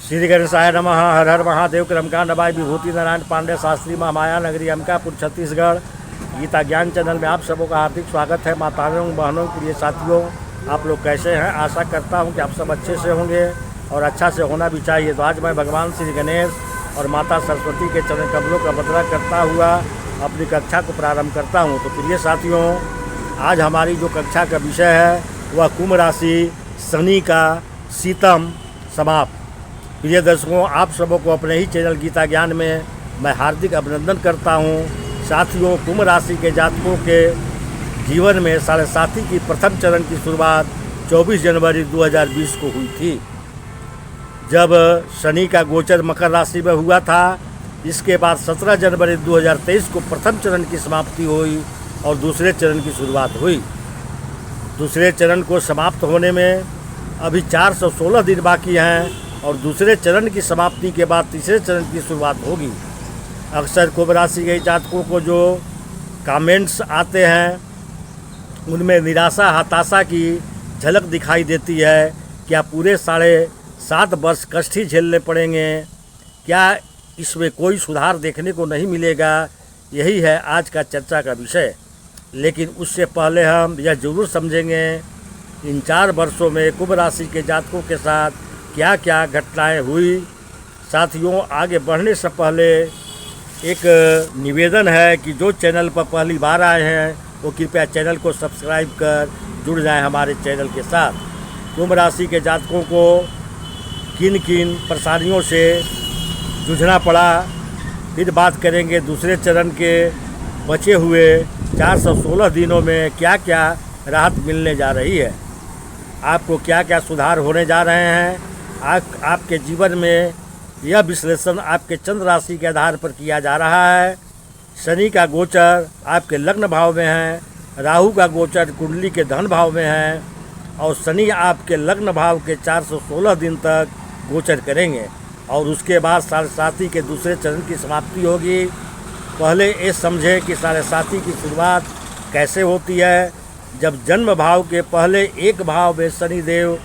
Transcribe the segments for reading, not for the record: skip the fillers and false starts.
श्री गणेशाय नमः। हर हर महादेव। क्रमकांड बाई विभूति नारायण पांडे शास्त्री महामाया नगरी अंबिकापुर छत्तीसगढ़। गीता ज्ञान चैनल में आप सबों का हार्दिक स्वागत है। माताओं बहनों प्रिय साथियों, आप लोग कैसे हैं? आशा करता हूं कि आप सब अच्छे से होंगे और अच्छा से होना भी चाहिए। तो आज मैं भगवान श्री गणेश और माता सरस्वती के चरण कमलों का बंदना करता हुआ अपनी कक्षा को प्रारंभ करता हूँ। तो प्रिय साथियों, आज हमारी जो कक्षा का विषय है वह कुंभ राशि, शनि का शीतम समाप्त। प्रिय दर्शकों, आप सबों को अपने ही चैनल गीता ज्ञान में मैं हार्दिक अभिनंदन करता हूं। साथियों, कुंभ राशि के जातकों के जीवन में 7.5 की प्रथम चरण की शुरुआत 24 जनवरी 2020 को हुई थी, जब शनि का गोचर मकर राशि में हुआ था। इसके बाद 17 जनवरी 2023 को प्रथम चरण की समाप्ति हुई और दूसरे चरण की शुरुआत हुई। दूसरे चरण को समाप्त होने में अभी 416 दिन बाकी हैं और दूसरे चरण की समाप्ति के बाद तीसरे चरण की शुरुआत होगी। अक्सर कुंभ राशि के जातकों को जो कमेंट्स आते हैं उनमें निराशा, हताशा की झलक दिखाई देती है। क्या पूरे 7.5 वर्ष कष्ट ही झेलने पड़ेंगे? क्या इसमें कोई सुधार देखने को नहीं मिलेगा? यही है आज का चर्चा का विषय। लेकिन उससे पहले हम यह जरूर समझेंगे इन 4 वर्षों में कुंभ राशि के जातकों के साथ क्या क्या घटनाएं हुई। साथियों, आगे बढ़ने से पहले एक निवेदन है कि जो चैनल पर पहली बार आए हैं वो कृपया चैनल को सब्सक्राइब कर जुड़ जाएं हमारे चैनल के साथ। कुंभ राशि के जातकों को किन किन परेशानियों से जूझना पड़ा, फिर बात करेंगे दूसरे चरण के बचे हुए 416 दिनों में क्या क्या राहत मिलने जा रही है, आपको क्या क्या सुधार होने जा रहे हैं। आपके जीवन में यह विश्लेषण आपके चंद्र राशि के आधार पर किया जा रहा है। शनि का गोचर आपके लग्न भाव में है, राहु का गोचर कुंडली के धन भाव में है और शनि आपके लग्न भाव के 416 दिन तक गोचर करेंगे और उसके बाद 7.5 के दूसरे चरण की समाप्ति होगी। पहले ये समझे कि 7.5 की शुरुआत कैसे होती है। जब जन्म भाव के पहले एक भाव में शनि देव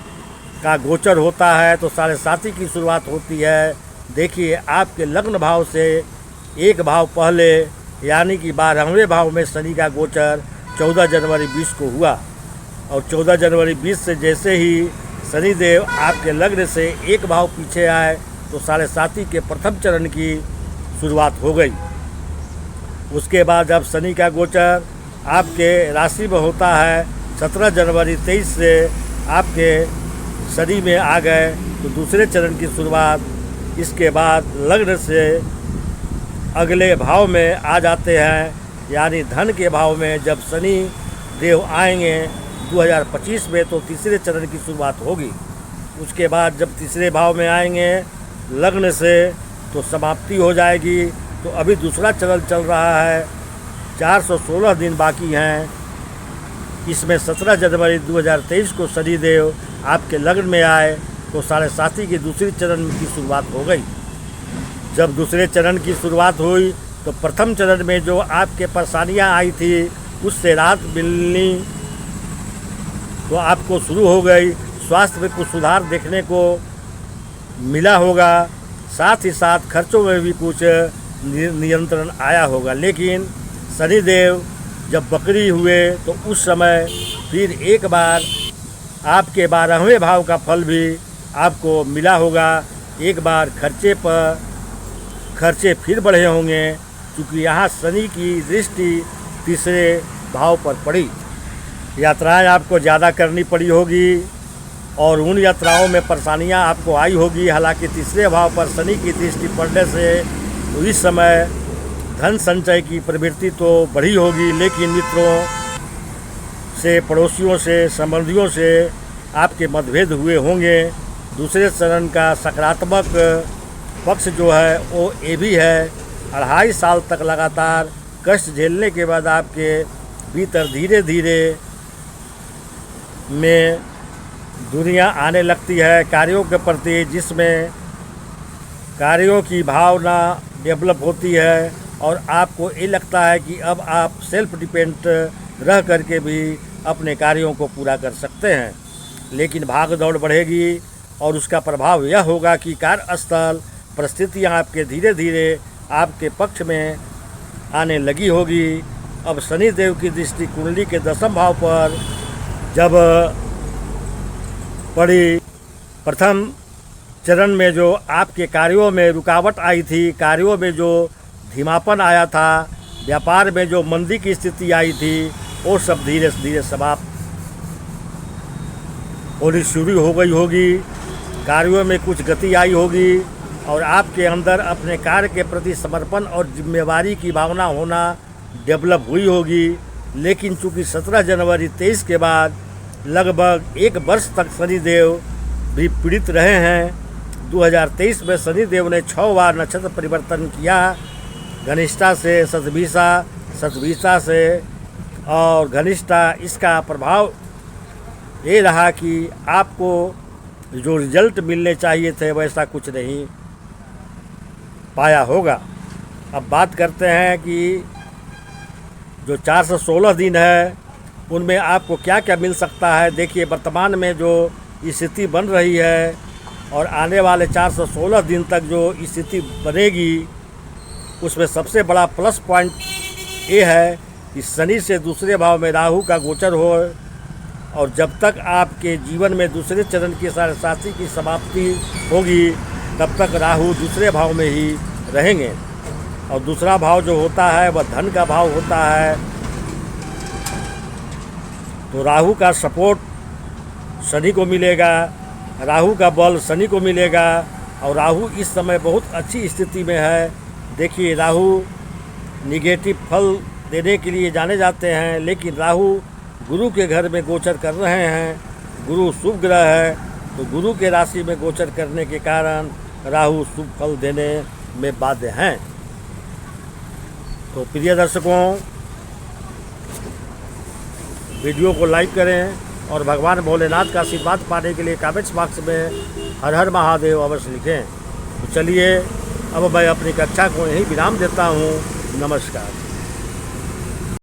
का गोचर होता है तो 7.5 की शुरुआत होती है। देखिए, आपके लग्न भाव से एक भाव पहले यानी कि 12वें भाव में शनि का गोचर 14 जनवरी 20 को हुआ और 14 जनवरी 20 से जैसे ही शनि देव आपके लग्न से एक भाव पीछे आए तो 7.5 के प्रथम चरण की शुरुआत हो गई। उसके बाद जब शनि का गोचर आपके राशि में होता है 17 जनवरी 23 से आपके शनि में आ गए तो दूसरे चरण की शुरुआत। इसके बाद लग्न से अगले भाव में आ जाते हैं, यानी धन के भाव में जब शनि देव आएंगे 2025 में तो तीसरे चरण की शुरुआत होगी। उसके बाद जब तीसरे भाव में आएंगे लग्न से तो समाप्ति हो जाएगी। तो अभी दूसरा चरण चल रहा है, 416 दिन बाकी हैं। इसमें 17 जनवरी 2023 को शनि देव आपके लग्न में आए तो 7.5 की दूसरी चरण की शुरुआत हो गई। जब दूसरे चरण की शुरुआत हुई तो प्रथम चरण में जो आपके परेशानियां आई थी उससे राहत मिलनी तो आपको शुरू हो गई। स्वास्थ्य में कुछ सुधार देखने को मिला होगा, साथ ही साथ खर्चों में भी कुछ नियंत्रण आया होगा। लेकिन शनिदेव जब वक्री हुए तो उस समय फिर एक बार आपके 12वें भाव का फल भी आपको मिला होगा। एक बार खर्चे फिर बढ़े होंगे क्योंकि यहाँ शनि की दृष्टि तीसरे भाव पर पड़ी। यात्राएं आपको ज़्यादा करनी पड़ी होगी और उन यात्राओं में परेशानियां आपको आई होगी। हालांकि तीसरे भाव पर शनि की दृष्टि पड़ने से तो इस समय धन संचय की प्रवृत्ति तो बढ़ी होगी, लेकिन मित्रों से, पड़ोसियों से, संबंधियों से आपके मतभेद हुए होंगे। दूसरे चरण का सकारात्मक पक्ष जो है वो ये भी है, 2.5 साल तक लगातार कष्ट झेलने के बाद आपके भीतर धीरे धीरे में दुनिया आने लगती है कार्यों के प्रति, जिसमें कार्यों की भावना डेवलप होती है और आपको ये लगता है कि अब आप सेल्फ डिपेंड रह करके भी अपने कार्यों को पूरा कर सकते हैं। लेकिन भाग दौड़ बढ़ेगी और उसका प्रभाव यह होगा कि कार्यस्थल परिस्थितियाँ आपके धीरे धीरे आपके पक्ष में आने लगी होगी। अब शनि देव की दृष्टि कुंडली के 10वें भाव पर जब पड़ी, प्रथम चरण में जो आपके कार्यों में रुकावट आई थी, कार्यों में जो धीमापन आया था, व्यापार में जो मंदी की स्थिति आई थी, वो सब धीरे धीरे समाप्त होनी शुरू हो गई होगी। कार्यों में कुछ गति आई होगी और आपके अंदर अपने कार्य के प्रति समर्पण और जिम्मेवारी की भावना होना डेवलप हुई होगी। लेकिन चूंकि 17 जनवरी 23 के बाद लगभग 1 वर्ष तक शनिदेव भी पीड़ित रहे हैं। 2023 में शनिदेव ने 6 बार नक्षत्र परिवर्तन किया, घनिष्ठा से शतभिषा, शतभिषा से और घनिष्ठा। इसका प्रभाव ये रहा कि आपको जो रिजल्ट मिलने चाहिए थे वैसा कुछ नहीं पाया होगा। अब बात करते हैं कि जो 416 दिन है उनमें आपको क्या क्या मिल सकता है। देखिए, वर्तमान में जो स्थिति बन रही है और आने वाले 416 दिन तक जो स्थिति बनेगी, उसमें सबसे बड़ा प्लस पॉइंट ये है कि शनि से दूसरे भाव में राहु का गोचर हो, और जब तक आपके जीवन में दूसरे चरण की साढ़े की समाप्ति होगी तब तक राहु दूसरे भाव में ही रहेंगे। और दूसरा भाव जो होता है वह धन का भाव होता है, तो राहु का सपोर्ट शनि को मिलेगा, राहु का बल शनि को मिलेगा। और राहु इस समय बहुत अच्छी स्थिति में है। देखिए, राहु निगेटिव फल देने के लिए जाने जाते हैं, लेकिन राहु गुरु के घर में गोचर कर रहे हैं। गुरु शुभ ग्रह है, तो गुरु के राशि में गोचर करने के कारण राहु शुभ फल देने में बाध्य हैं। तो प्रिय दर्शकों, वीडियो को लाइक करें और भगवान भोलेनाथ का आशीर्वाद पाने के लिए कमेंट्स बॉक्स में हर हर महादेव अवश्य लिखें। तो चलिए, अब मैं अपनी कक्षा को यहीं विराम देता हूँ। नमस्कार।